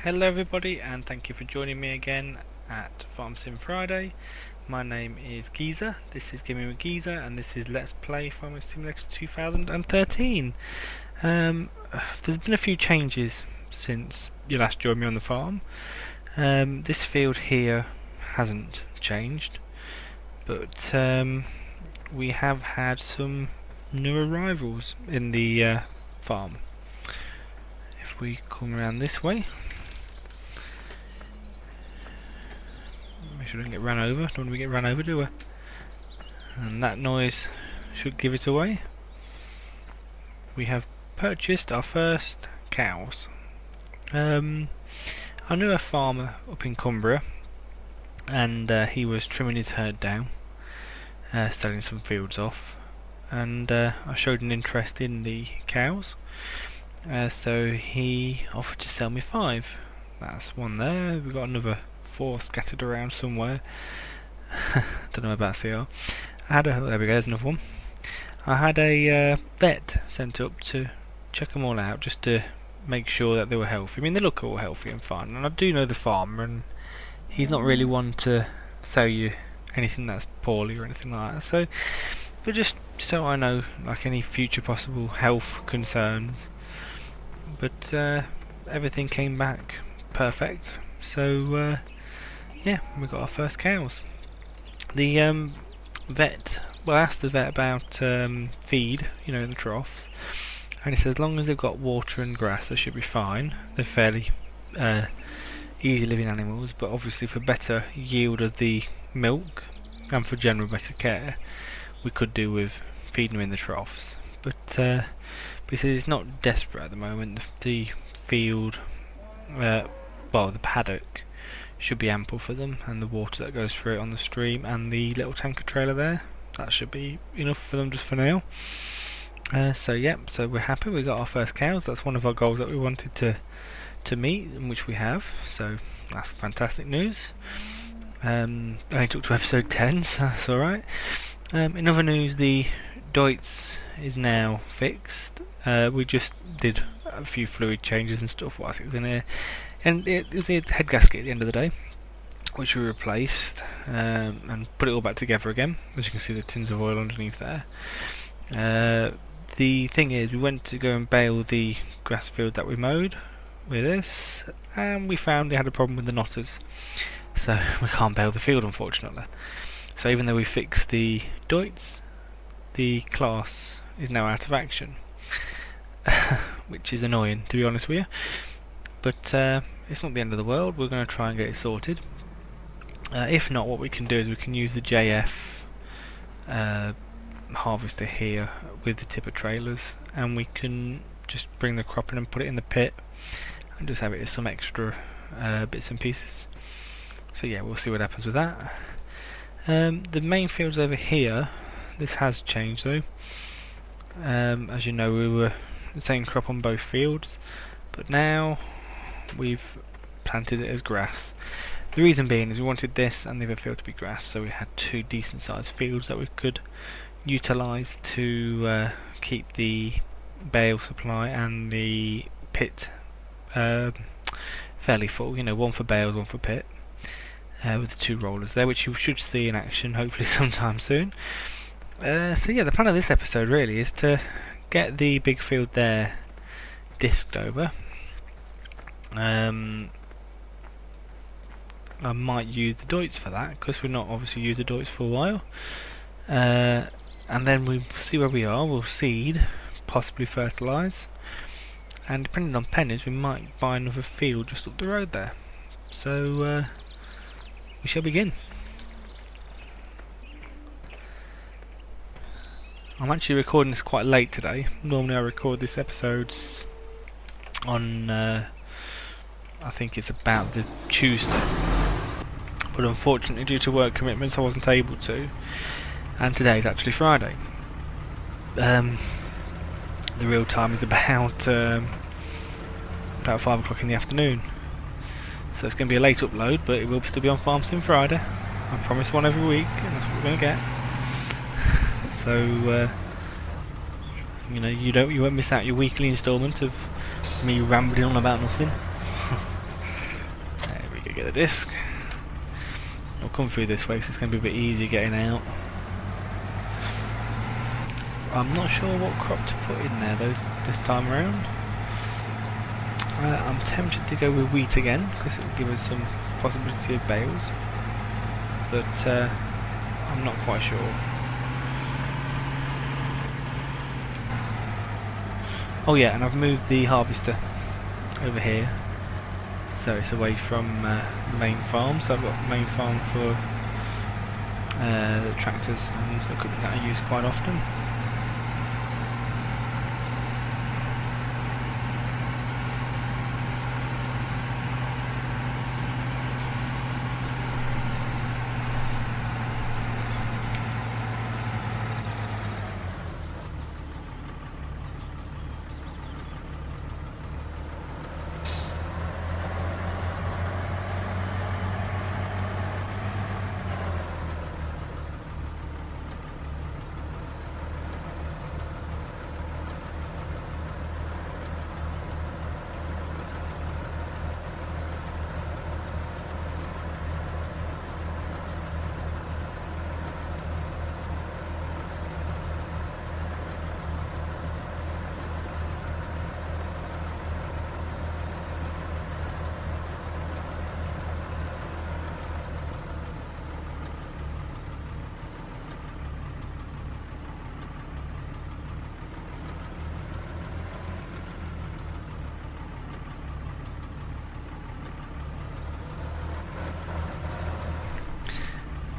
Hello everybody, and thank you for joining me again at Farm Sim Friday. My name is Geezah, this is Gaming with Geezah, and this is Let's Play Farming Simulator 2013. There's been a few changes since you last joined me on the farm. This field here hasn't changed, but we have had some new arrivals in the farm. If we come around this way, make sure I don't get run over. Don't want to get run over, do I? And that noise should give it away. We have purchased our first cows. I knew a farmer up in Cumbria, and he was trimming his herd down, selling some fields off, and I showed an interest in the cows, so he offered to sell me 5. That's one there. We've got another 4 scattered around somewhere. Don't know about CR. There we go, there's another one. I had a vet sent up to check them all out, just to make sure that they were healthy. I mean, they look all healthy and fine, and I do know the farmer, and he's not really one to sell you anything that's poorly or anything like that. So, but just so I know, like, any future possible health concerns. But everything came back perfect. So yeah, we got our first cows. The vet, well, I asked the vet about feed, in the troughs, and he says as long as they've got water and grass, they should be fine. They're fairly easy living animals, but obviously for better yield of the milk and for general better care, we could do with feeding them in the troughs. But he says it's not desperate at the moment. The field, the paddock, should be ample for them, and the water that goes through it on the stream and the little tanker trailer there, that should be enough for them just for now. So we're happy. We got our first cows. That's one of our goals that we wanted to meet, and which we have. So that's fantastic news. I only took to episode 10, so that's alright. In other news, the Deutz is now fixed. We just did a few fluid changes and stuff whilst it was in here, and it was the head gasket at the end of the day, which we replaced and put it all back together again. As you can see, the tins of oil underneath there. The thing is, we went to go and bale the grass field that we mowed with this, and we found it had a problem with the knotters, so we can't bale the field, unfortunately. So even though we fixed the Deutz, the class is now out of action, which is annoying, to be honest with you. But it's not the end of the world. We're going to try and get it sorted. If not, what we can do is we can use the JF harvester here with the tipper trailers, and we can just bring the crop in and put it in the pit and just have it as some extra bits and pieces. So yeah, we'll see what happens with that. The main field's over here. This has changed though. As you know, we were the same crop on both fields, but now we've planted it as grass. The reason being is we wanted this and the other field to be grass, so we had 2 decent sized fields that we could utilise to keep the bale supply and the pit fairly full. One for bales, one for pit, with the 2 rollers there, which you should see in action hopefully sometime soon. So yeah, the plan of this episode really is to get the big field there disked over. I might use the Deutz for that, because we've not obviously used the Deutz for a while. And then we'll see where we are. We'll seed, possibly fertilise, and depending on pennies, we might buy another field just up the road there. So we shall begin. I'm actually recording this quite late today. Normally I record this episodes on I think it's about the Tuesday, but unfortunately due to work commitments I wasn't able to, and today is actually Friday. The real time is about 5 o'clock in the afternoon, so it's going to be a late upload, but it will still be on Farm Sim Friday. I promise one every week, and that's what we're going to get. So you won't miss out your weekly instalment of me rambling on about nothing. we get the disc. I'll come through this way, so it's going to be a bit easier getting out. I'm not sure what crop to put in there though this time around. I'm tempted to go with wheat again because it will give us some possibility of bales, but I'm not quite sure. Oh yeah, and I've moved the harvester over here, so it's away from the main farm. So I've got the main farm for the tractors and equipment that I use quite often.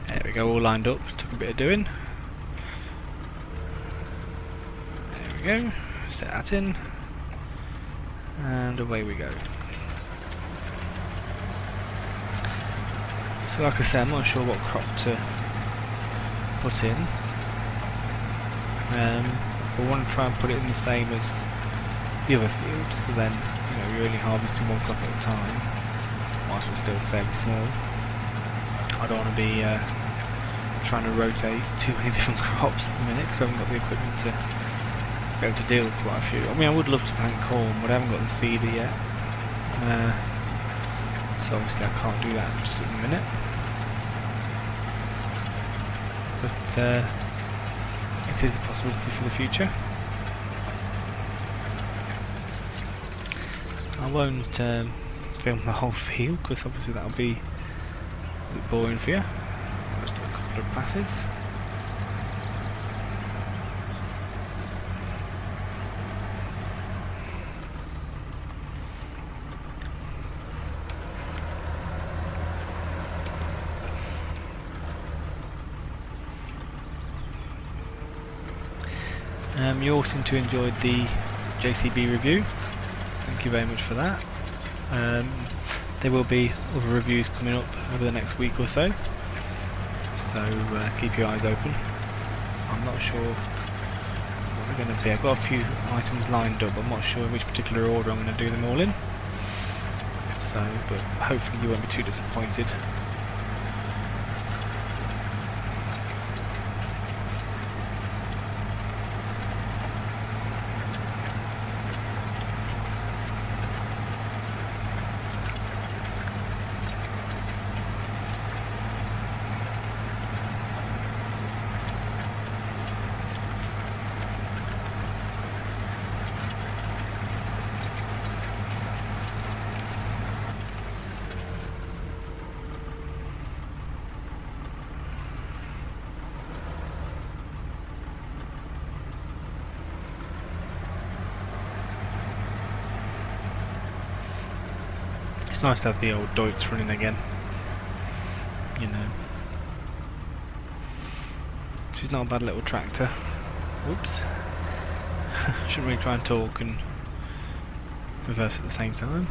There we go, all lined up. Took a bit of doing. There we go. Set that in, and away we go. So like I said, I'm not sure what crop to put in. I want to try and put it in the same as the other field, so then you're only harvesting one crop at a time, whilst we're still fairly small. I don't want to be trying to rotate too many different crops at the minute because I haven't got the equipment to be able to deal with quite a few. I mean, I would love to plant corn, but I haven't got the seeder yet, so obviously I can't do that just at the minute. But it is a possibility for the future. I won't film the whole field because obviously that'll be a bit boring for you. Just do a couple of passes. You all seem to enjoy the JCB review. Thank you very much for that. There will be other reviews coming up over the next week or so, so keep your eyes open. I'm not sure what they're going to be. I've got a few items lined up, I'm not sure in which particular order I'm going to do them all in, so but hopefully you won't be too disappointed. It's nice to have the old Deutz running again, She's not a bad little tractor. Whoops. Shouldn't really try and talk and reverse at the same time.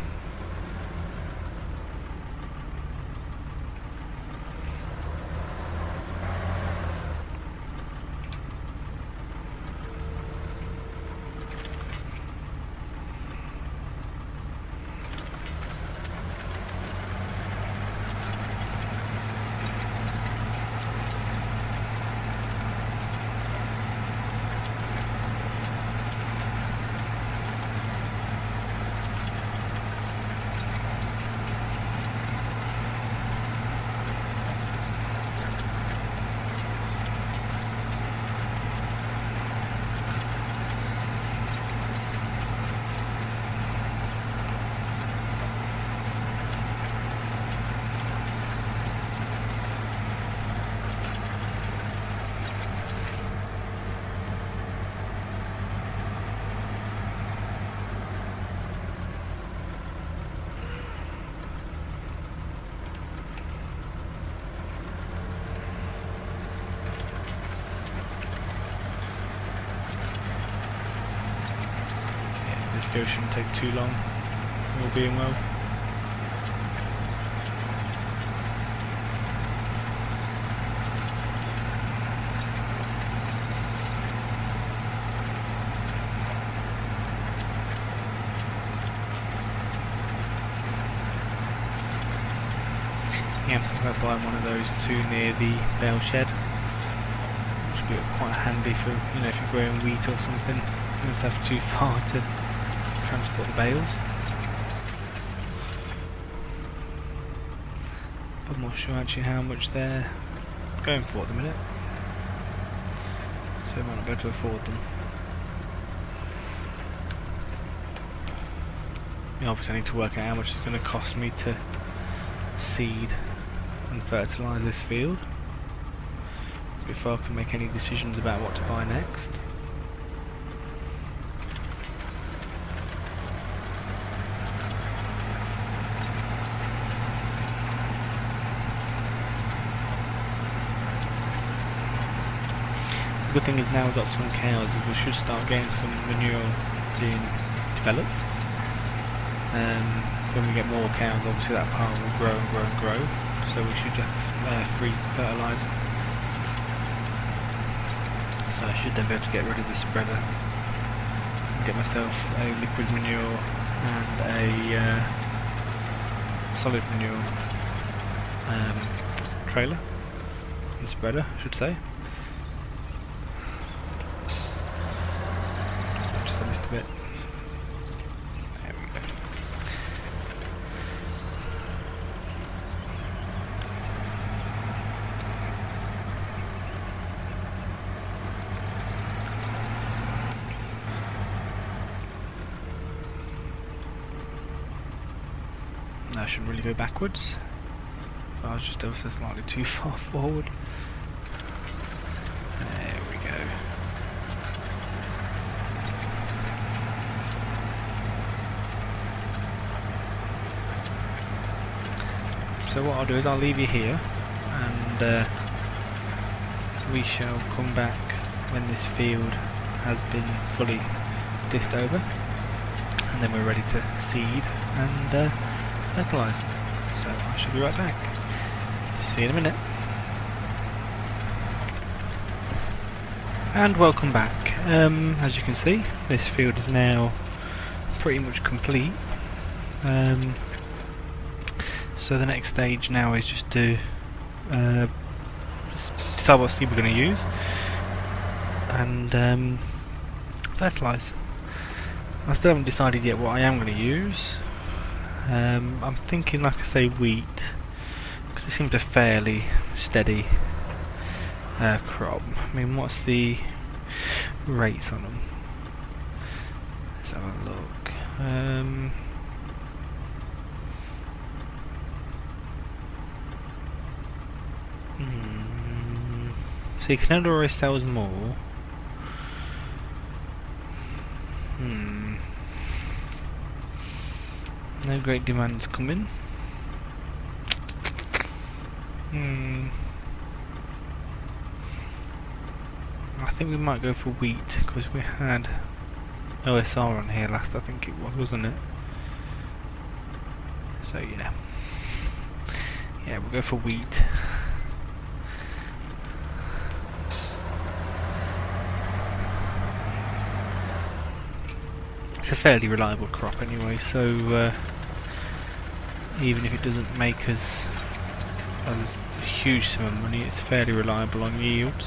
go shouldn't take too long, all being well. Yeah, I'm thinking about buying one of those too near the bale shed. Which would be quite handy for, you know, if you're growing wheat or something. You don't have too far to transport the bales. But I'm not sure actually how much they're going for at the minute. So I might not be able to afford them. You know, obviously I need to work out how much it's going to cost me to seed and fertilise this field before I can make any decisions about what to buy next. The good thing is now we've got some cows, we should start getting some manure being developed. When we get more cows, obviously that pile will grow and grow and grow, so we should have free fertiliser. So I should then be able to get rid of the spreader and get myself a liquid manure and a solid manure trailer and spreader, I should say. Just a little bit. There we go. I shouldn't really go backwards. I was just ever so slightly too far forward. There we go. So what I'll do is I'll leave you here, and we shall come back when this field has been fully dished over, and then we're ready to seed and fertilise. So I shall be right back. See you in a minute. And welcome back. As you can see, this field is now pretty much complete. So the next stage now is just to decide what seed we're going to use and fertilise. I still haven't decided yet what I am going to use. I'm thinking, like I say, wheat, because it seems a fairly steady crop. I mean, what's the rates on them? Let's have a look. See, Canada always sells more. No great demands coming. I think we might go for wheat, because we had OSR on here last, I think it was, wasn't it? So yeah. Yeah, we'll go for wheat. It's a fairly reliable crop anyway, so even if it doesn't make us a huge sum of money, it's fairly reliable on yields.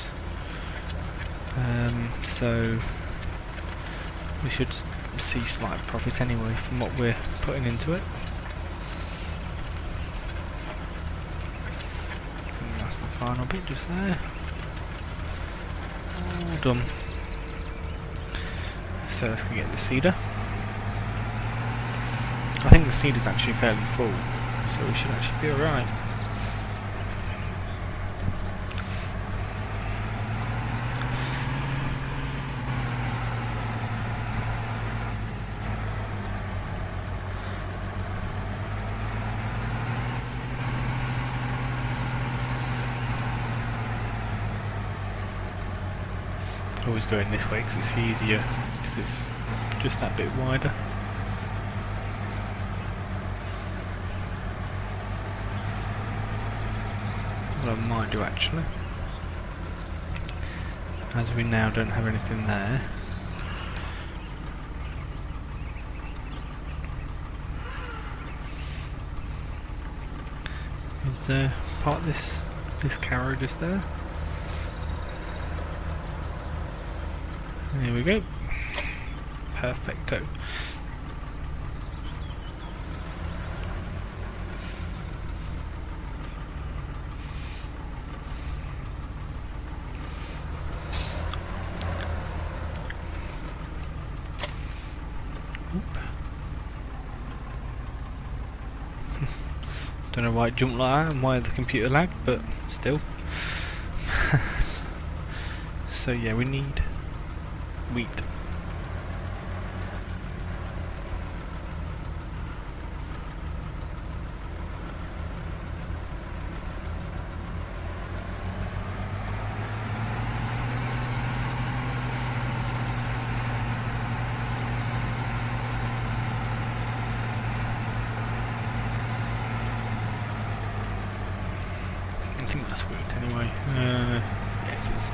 So we should see slight profits anyway from what we're putting into it. And that's the final bit just there. All done. So let's go get the seeder. I think the seeder's actually fairly full, so we should actually be alright. Always going this way because it's easier, because it's just that bit wider. what I might do actually, as we now don't have anything there. Is part of this carrow just there? Here we go. Perfecto. Don't know why it jumped like that and why the computer lagged, but still. So yeah, we need wheat. I think that's wheat anyway. Yeah, it is.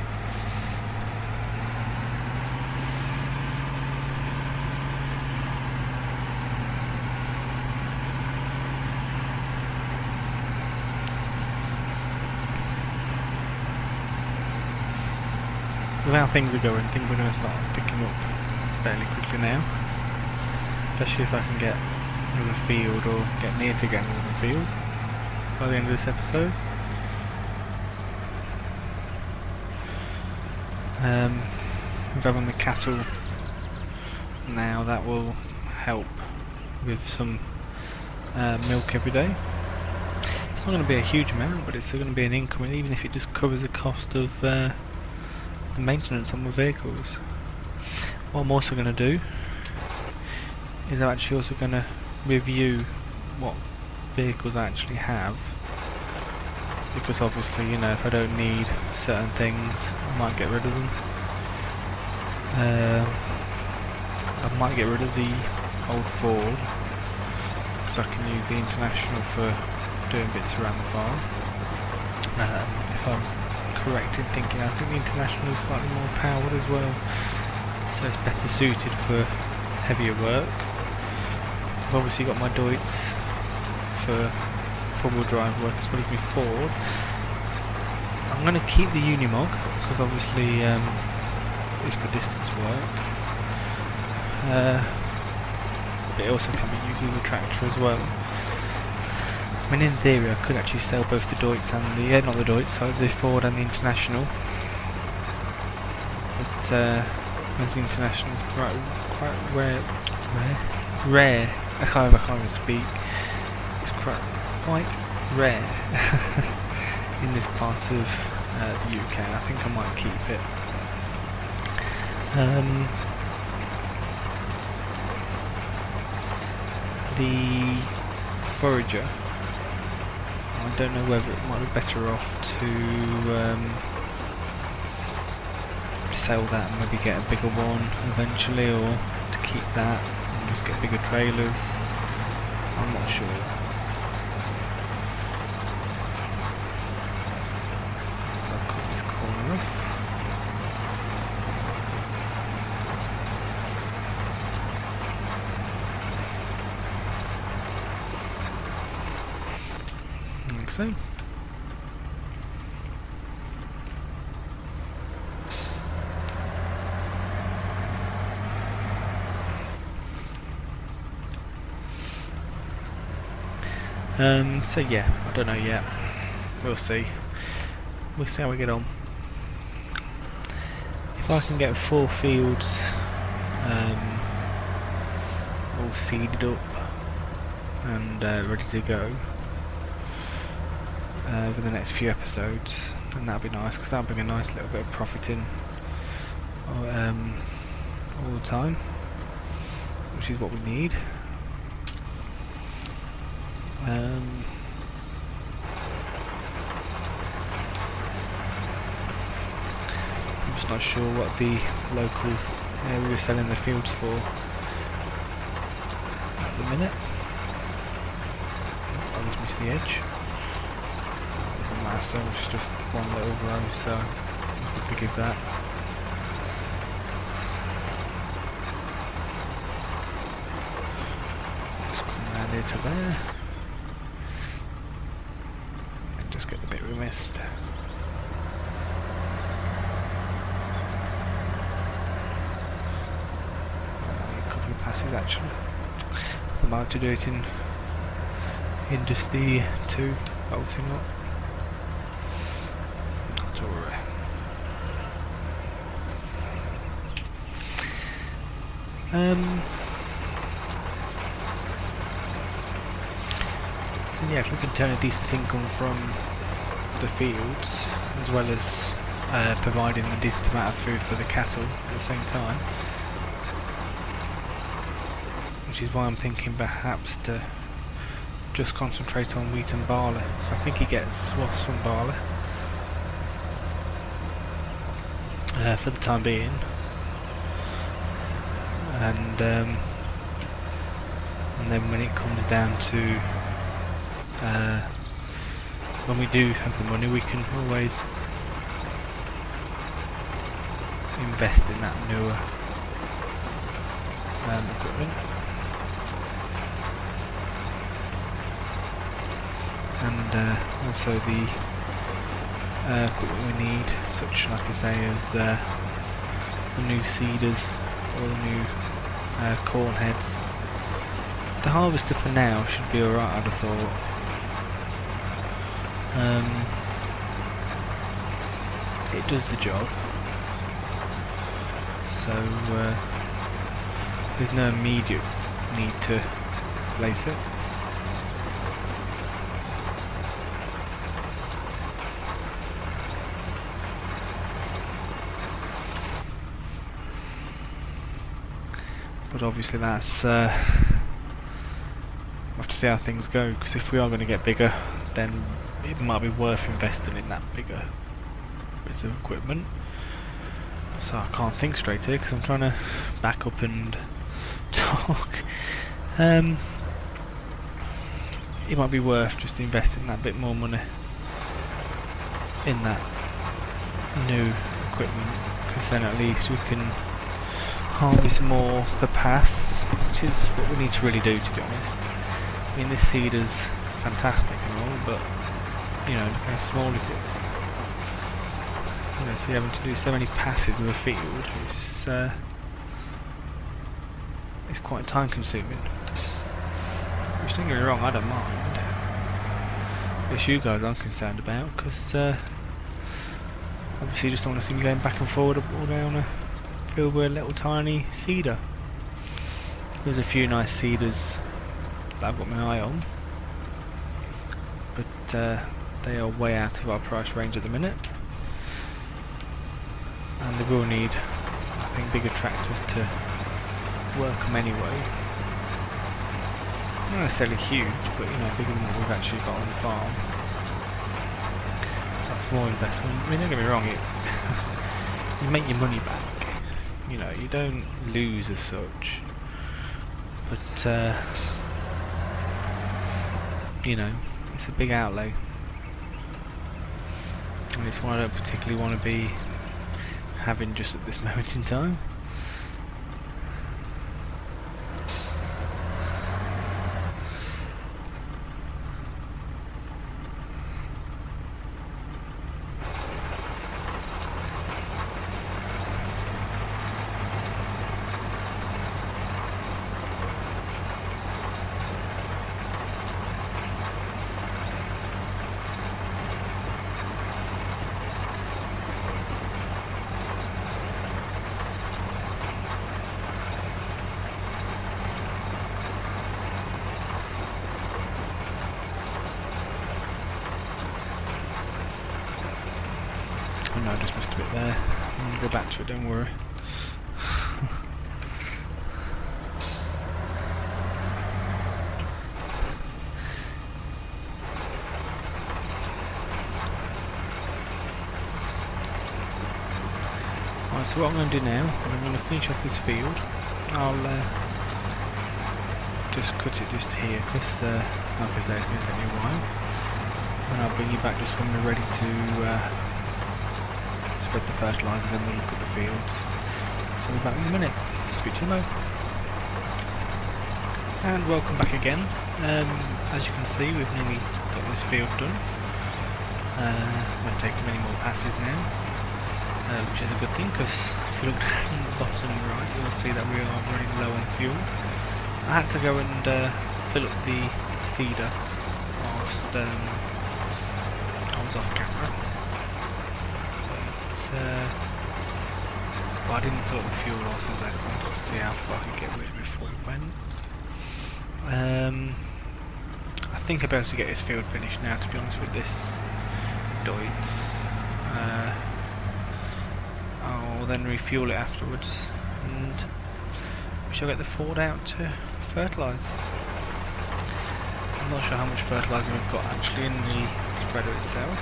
With how things are going, things are going to start picking up fairly quickly now. Especially if I can get another field or get near to getting another field by the end of this episode. With having the cattle now, that will help with some milk every day. It's not going to be a huge amount, but it's going to be an income, even if it just covers the cost of the maintenance on my vehicles. What I'm also going to do is I'm actually also going to review what vehicles I actually have, because obviously, you know, if I don't need certain things, I might get rid of them. I might get rid of the old Ford, so I can use the International for doing bits around the farm. If I'm correct in thinking, I think the International is slightly more powered as well, so it's better suited for heavier work. I've obviously got my Deutz for four-wheel drive work as well as my Ford. I'm going to keep the Unimog because obviously it's for distance work. But it also can be used as a tractor as well. I mean, in theory, I could actually sell both the Deutz and the not the Deutz, so the Ford and the International. But as the International is quite rare. I can't even speak. It's quite rare in this part of the UK. I think I might keep it. The Forager, I don't know whether it might be better off to sell that and maybe get a bigger one eventually, or to keep that and just get bigger trailers. I'm not sure. I'll cut this corner off. Like so. So yeah, I don't know yet. We'll see. We'll see how we get on. If I can get 4 fields all seeded up and ready to go over the next few episodes, then that'll be nice, because that'll bring a nice little bit of profit in all the time, which is what we need. I'm just not sure what the local area is selling the fields for at the minute. I just missed the edge. There's doesn't matter so much, it's just one little row, so you can forgive that. Just come around here to there. And just get the bit we missed. A couple of passes actually. I'm about to do it in just the two bolting up. That's alright. So yeah, if we can turn a decent income from the fields, as well as providing a decent amount of food for the cattle at the same time, which is why I'm thinking perhaps to just concentrate on wheat and barley. So I think he gets swaths from barley for the time being, and then when it comes down to when we do have the money, we can always invest in that newer equipment. And also the equipment we need, such like I say as the new seeders or the new corn heads. The harvester for now should be alright, I'd have thought. It does the job, so there's no immediate need to place it. But obviously that's we'll have to see how things go, because if we are going to get bigger, then it might be worth investing in that bigger bit of equipment. So I can't think straight here because I'm trying to back up and talk. It might be worth just investing that bit more money in that new equipment, because then at least we can harvest more per pass, which is what we need to really do, to be honest. I mean, this seeder's fantastic and all, but you know, look how small it is. You know, so you're having to do so many passes of a field. It's quite time consuming. Which, don't get me wrong, I don't mind. It's you guys I'm concerned about, because obviously you just don't want to see me going back and forward all down a field with a little tiny seeder. There's a few nice seeders that I've got my eye on, but they are way out of our price range at the minute, and they will need, I think, bigger tractors to work them anyway. Not necessarily huge, but you know, bigger than what we've actually got on the farm. So that's more investment. I mean, don't get me wrong, you make your money back. You know, you don't lose as such, but you know, it's a big outlay, and it's one I don't particularly want to be having just at this moment in time. Oh no, I just missed a bit there. I'm going to go back to it, don't worry. Right, so what I'm going to do now, I'm going to finish off this field. I'll just cut it just here, because like I say, it's going to take me a while. and I'll bring you back just when we're ready to spread the fertiliser, then we'll look at the fields. So we'll be back in a minute. Speak to you in a moment. And welcome back again. As you can see, we've nearly got this field done. Won't take many more passes now, which is a good thing, because if you look down the bottom right, you'll see that we are running low on fuel. I had to go and fill up the seeder whilst I was off camera. But I didn't fill up the fuel whilst I was there, so I wanted to see how far I could get with it before we went. I think I'll be able to get this field finished now, to be honest with this Deutz. I'll then refuel it afterwards, and we shall get the Ford out to fertilise. I'm not sure how much fertiliser we've got actually in the spreader itself,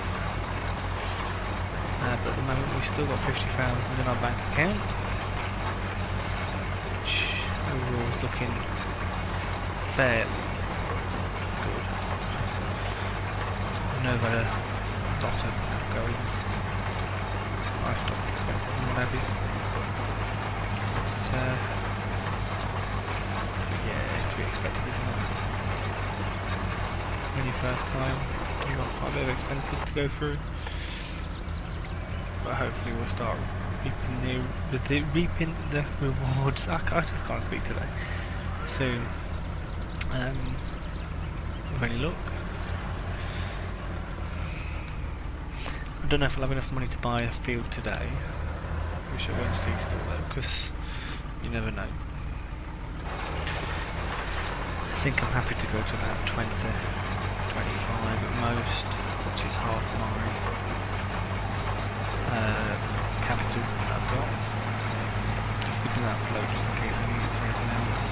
but at the moment we've still got 50,000 in our bank account, which overall is looking fairly good. I know that a lot of outgoings, livestock expenses and what have you. So yeah, it's to be expected, isn't it? When you first buy them, you've got quite a bit of expenses to go through. But hopefully we'll start reaping the rewards. I just can't speak today. Soon. With any luck. I don't know if I'll have enough money to buy a field today. We shall go and see still though, because you never know. I think I'm happy to go to about 20, 25 at most, which is half my capital that I've got. Just keeping that afloat just in case I need it for anything else.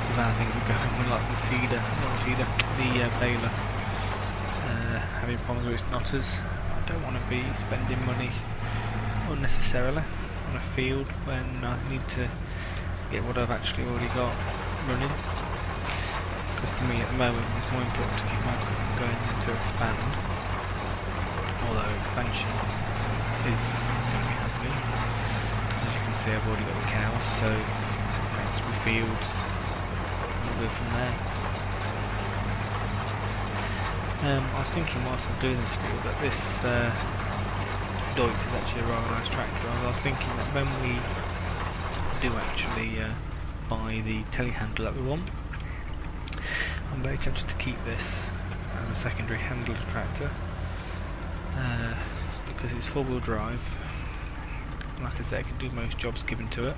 The bad things are going like the baler having problems with its knotters. I don't want to be spending money unnecessarily on a field when I need to get what I've actually already got running. Because to me at the moment it's more important to keep my equipment going than to expand. Although expansion is going to be happening. As you can see, I've already got the cows, so thanks to the fields, we'll go from there. I was thinking whilst I was doing this field that this Deutz is actually a rather nice tractor. I was thinking that when we do actually buy the telehandler that we want, I'm very tempted to keep this as a secondary handler tractor because it's four-wheel drive. Like I said, it can do most jobs given to it.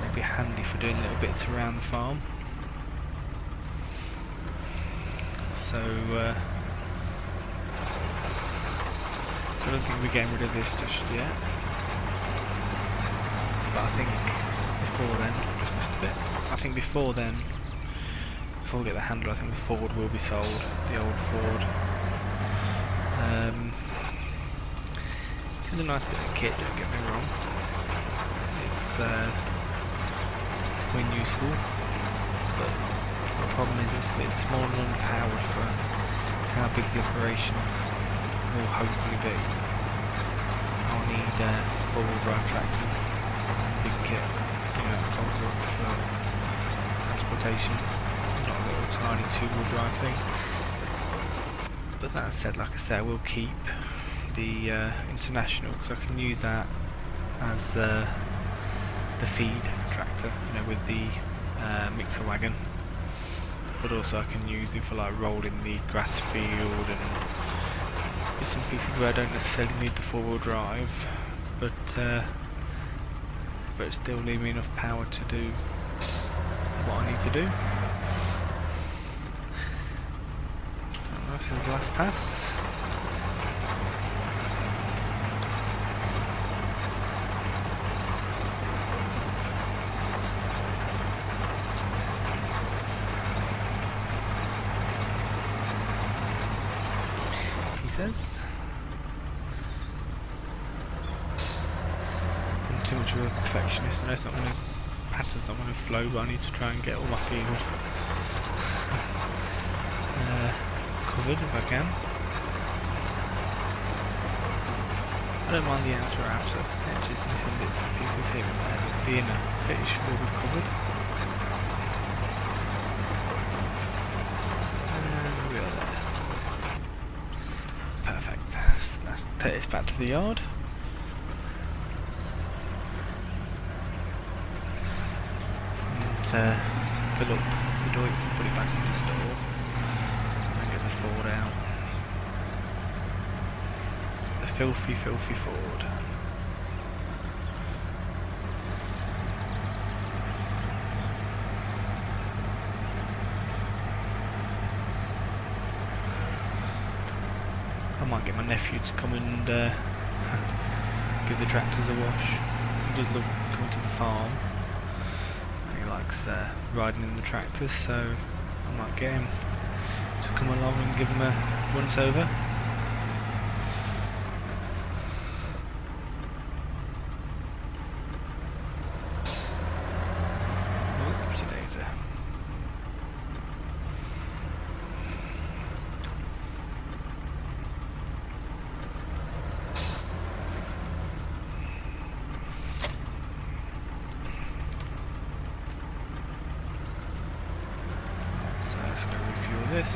It'd be handy for doing little bits around the farm. So I don't think we're getting rid of this just yet. But I think before then, just missed a bit. I think before then, before we get the handler, I think the Ford will be sold, the old Ford. This is a nice bit of kit, don't get me wrong. It's quite useful, but the problem is it's a bit small and underpowered for how big the operation will hopefully be. I'll need four-wheel drive tractors, big kit, folds up for transportation, not a little tiny two-wheel drive thing. But that said, like I said, I will keep the International, because I can use that as the feed tractor, with the mixer wagon. But also I can use it for like rolling the grass field and bits and pieces where I don't necessarily need the four-wheel drive, but still leave me enough power to do what I need to do. This is the last pass. Says. too much of a perfectionist. I know it's not going to, pattern's not going to flow, but I need to try and get all my field covered if I can. I don't mind the outer edges missing bits and pieces here and there, but the inner bit should all be covered. And we're there. Perfect. So let's take this back to the yard. And fill up the joints and put it back into store. And get the Ford out. The filthy, filthy Ford. I might get my nephew to come and give the tractors a wash. He does love coming to the farm. He likes riding in the tractors, so I might get him to come along and give him a once over. Oopsie-daisy. Let's go refuel this.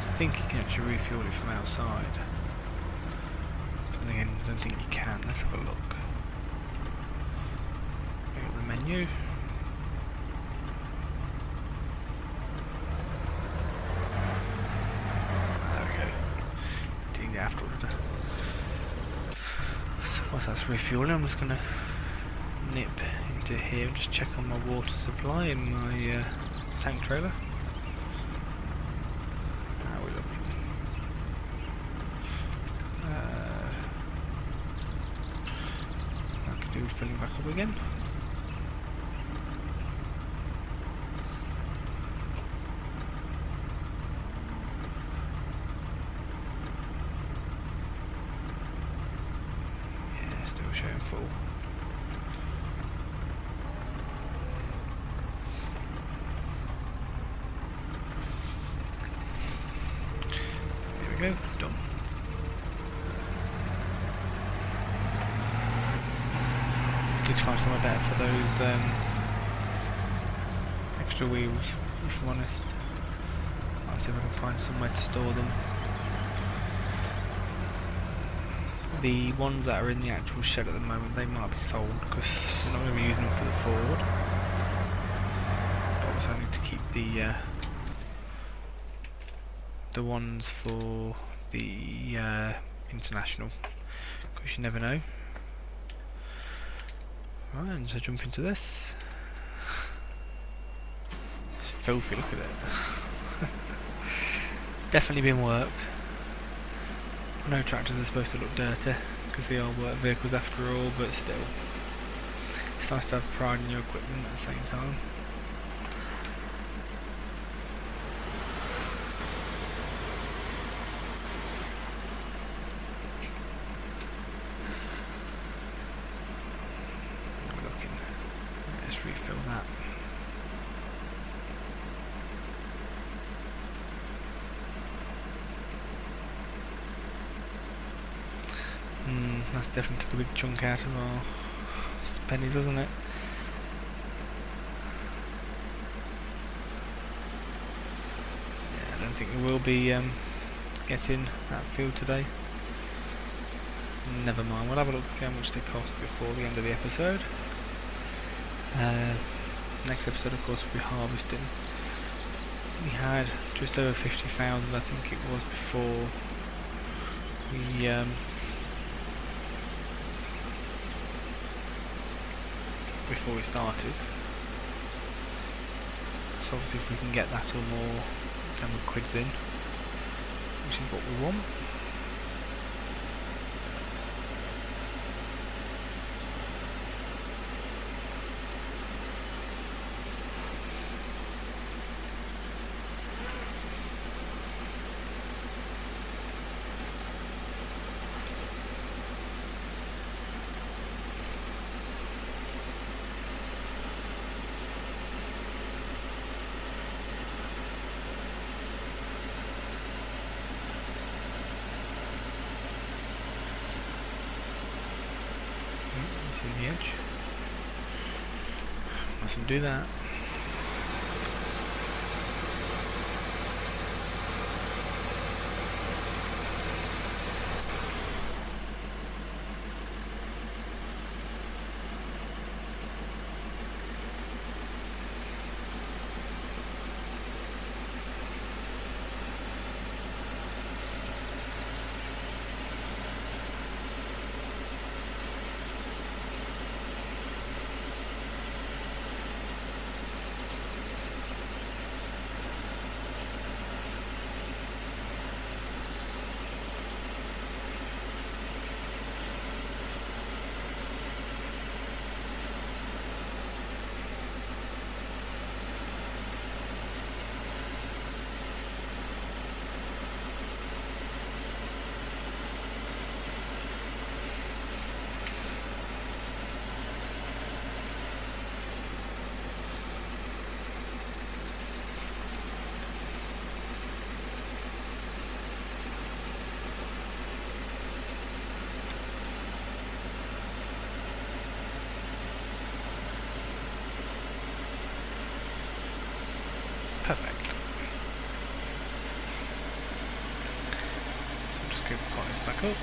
I think you can actually refuel it from outside. But then again, I don't think you can. Let's have a look. Pick up the menu. There we go. Didn't get after it. So once that's refueling, I'm just going to nip into here and just check on my water supply in my tank trailer. How are we looking? I could do filling back up again. Yeah, still showing full. Go, done. Need to find somewhere better for those extra wheels, if I'm honest. I'll see if I can find somewhere to store them. The ones that are in the actual shed at the moment, they might be sold because we're not going to be using them for the Ford. But also I need to keep the ones for the international, because you never know. Right, and so jump into this. It's filthy, look at it. Definitely been worked. I know tractors are supposed to look dirty because they are work vehicles after all, but still, it's nice to have pride in your equipment at the same time. Let's refill that. That's definitely took a big chunk out of our pennies, hasn't it? Yeah, I don't think we will be getting that field today. Never mind, we'll have a look to see how much they cost before the end of the episode. Next episode, of course, we'll be harvesting. We had just over 50,000, I think it was, before we started. So obviously, if we can get that or more, 10 quids in, which is what we want. See the edge? Mustn't do that. Perfect. So I'm just going to put this back up.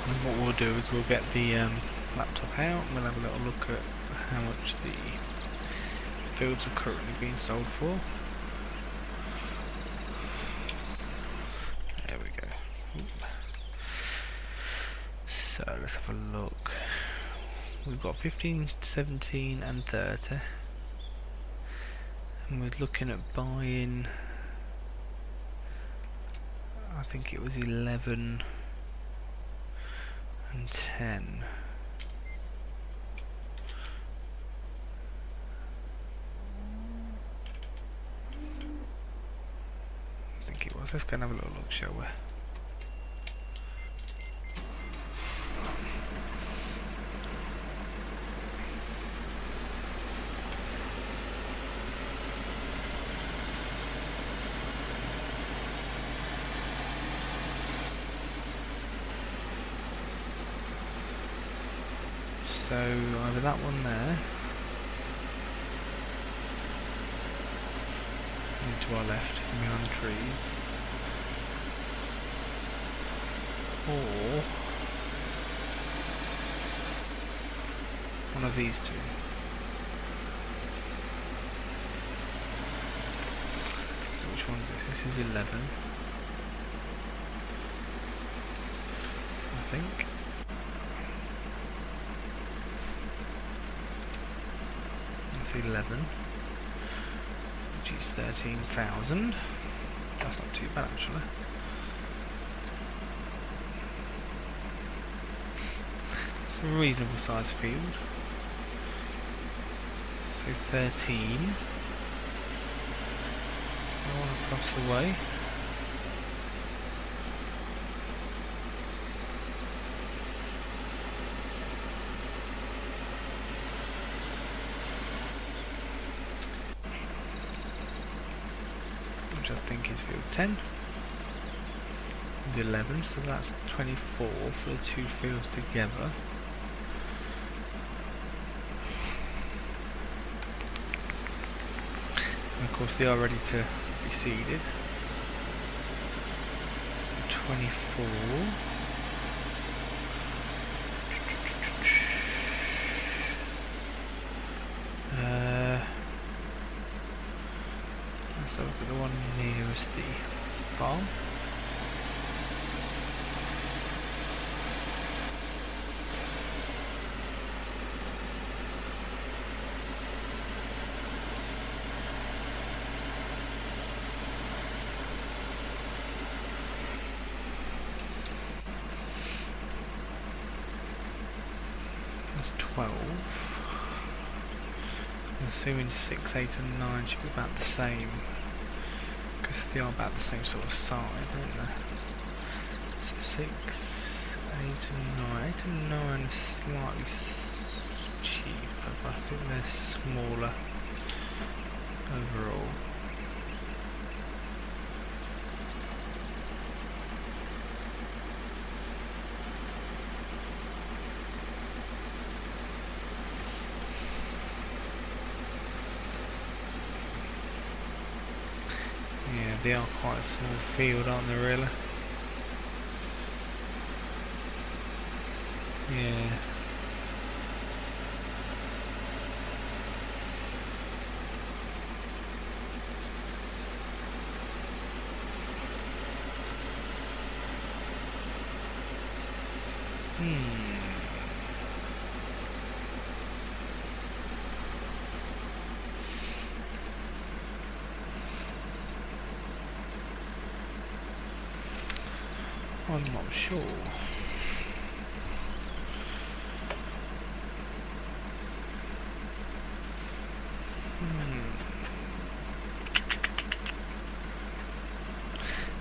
And what we'll do is we'll get the laptop out and we'll have a little look at how much the fields are currently being sold for. There we go. Oop. So let's have a look. We've got 15, 17 and 30. And we're looking at buying, I think it was 11 and 10. I think it was. Let's go and have a little look, shall we? So either that one there, and to our left, behind the trees, or one of these two. So which one is this? This is 11, I think. That's 11, which is 13,000. That's not too bad actually. It's a reasonable size field. So 13. One across the way. Which I think is field 10. Is 11, so that's 24 for the two fields together. And of course they are ready to be seeded. So 24. Let's have a look at the one nearest the farm. That's 12. I'm assuming 6, 8 and 9 should be about the same, because they are about the same sort of size, aren't they? So 6, 8 and 9. 8 and 9 are slightly cheaper, but I think they're smaller overall. Yeah, they are quite a small field, aren't they, really? Yeah. I'm not sure.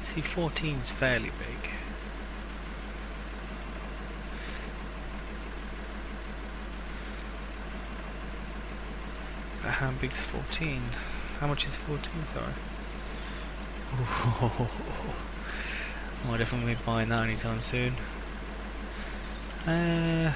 See, 14's fairly big. But how big's 14? How much is 14, sorry? I definitely won't be buying that anytime soon. I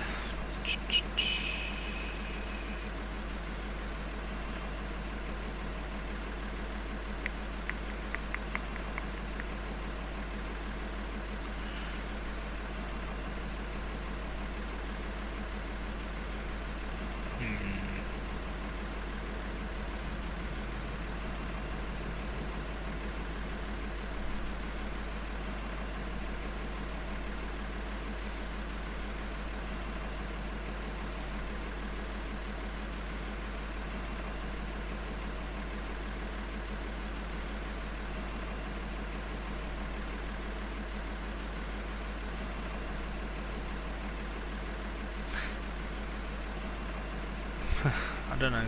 don't know.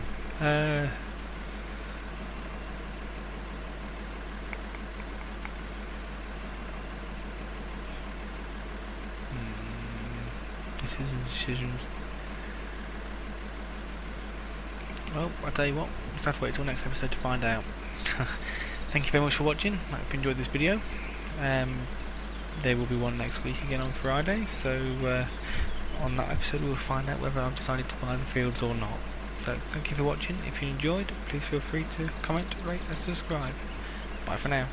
Decisions. Well, I'll tell you what, just have to wait till next episode to find out. Thank you very much for watching. I hope you enjoyed this video. There will be one next week again on Friday, so on that episode we'll find out whether I've decided to buy the fields or not. So thank you for watching. If you enjoyed, please feel free to comment, rate and subscribe. Bye for now.